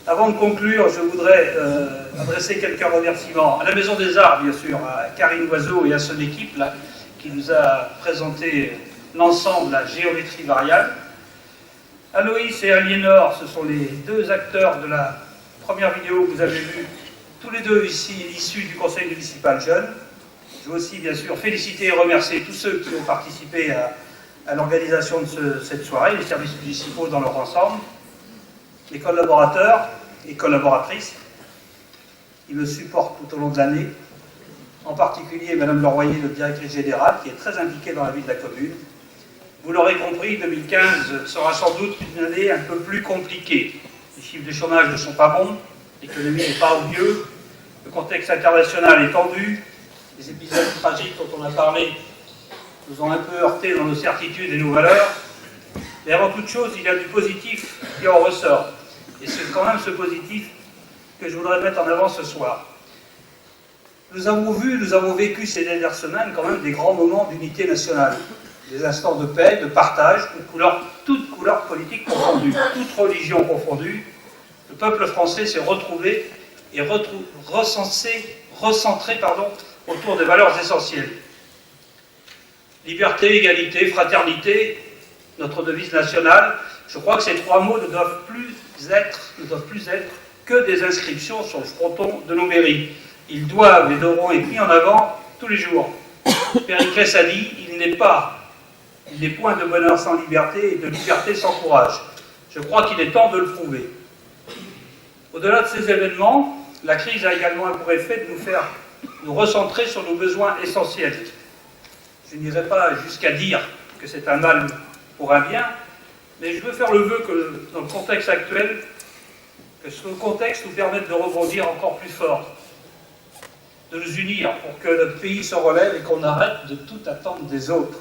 Avant de conclure, je voudrais adresser quelques remerciements à la Maison des Arts, bien sûr, à Karine Loiseau et à son équipe, là, qui nous a présenté l'ensemble de la géométrie variable. Aloïs et Aliénor, ce sont les deux acteurs de la première vidéo que vous avez vue, tous les deux ici issus du Conseil municipal jeune. Je veux aussi, bien sûr, féliciter et remercier tous ceux qui ont participé à l'organisation de cette soirée, les services municipaux dans leur ensemble, les collaborateurs et collaboratrices qui me supportent tout au long de l'année, en particulier Mme Leroyer, le directrice général, qui est très impliquée dans la vie de la commune. Vous l'aurez compris, 2015 sera sans doute une année un peu plus compliquée. Les chiffres de chômage ne sont pas bons, l'économie n'est pas au mieux, le contexte international est tendu, les épisodes tragiques dont on a parlé nous ont un peu heurté dans nos certitudes et nos valeurs. Mais avant toute chose, il y a du positif qui en ressort. Et c'est quand même ce positif que je voudrais mettre en avant ce soir. Nous avons vécu ces dernières semaines quand même des grands moments d'unité nationale. Des instants de paix, de partage, toutes couleurs politiques confondues, toutes religions confondues. Le peuple français s'est retrouvé et recentré autour des valeurs essentielles. Liberté, égalité, fraternité, notre devise nationale. Je crois que ces trois mots ne doivent plus être que des inscriptions sur le fronton de nos mairies. Ils doivent et devront être mis en avant tous les jours. Périclès a dit, il n'est point de bonheur sans liberté et de liberté sans courage. Je crois qu'il est temps de le prouver. Au-delà de ces événements, la crise a également un pour effet de nous recentrer sur nos besoins essentiels. Je n'irai pas jusqu'à dire que c'est un mal pour un bien, mais je veux faire le vœu que dans le contexte actuel, que ce contexte nous permette de rebondir encore plus fort, de nous unir pour que notre pays se relève et qu'on arrête de tout attendre des autres.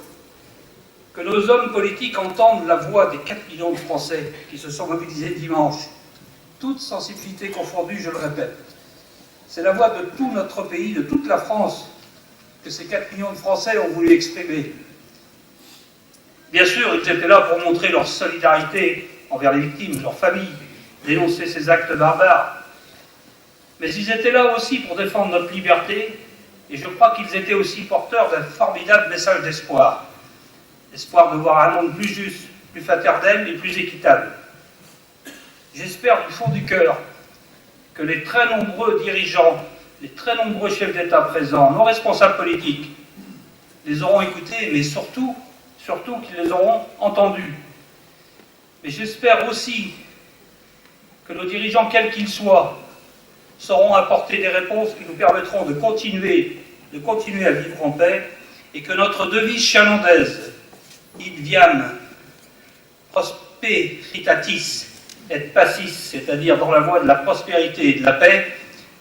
Que nos hommes politiques entendent la voix des 4 millions de Français qui se sont mobilisés dimanche, toutes sensibilités confondues, je le répète. C'est la voix de tout notre pays, de toute la France, que ces 4 millions de Français ont voulu exprimer. Bien sûr, ils étaient là pour montrer leur solidarité envers les victimes, leurs familles, dénoncer ces actes barbares. Mais ils étaient là aussi pour défendre notre liberté, et je crois qu'ils étaient aussi porteurs d'un formidable message d'espoir. L'espoir de voir un monde plus juste, plus fraternel et plus équitable. J'espère du fond du cœur que les très nombreux dirigeants, les très nombreux chefs d'État présents, nos responsables politiques, les auront écoutés, mais surtout qu'ils les auront entendus. Mais j'espère aussi que nos dirigeants, quels qu'ils soient, sauront apporter des réponses qui nous permettront de continuer à vivre en paix, et que notre devise chalandaise, id viam prosperitatis et pacis, c'est-à-dire dans la voie de la prospérité et de la paix,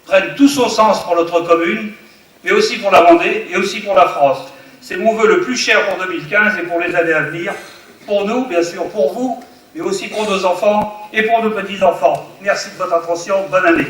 prenne tout son sens pour notre commune, mais aussi pour la Vendée et aussi pour la France. C'est mon vœu le plus cher pour 2015 et pour les années à venir, pour nous, bien sûr, pour vous, mais aussi pour nos enfants et pour nos petits-enfants. Merci de votre attention, bonne année.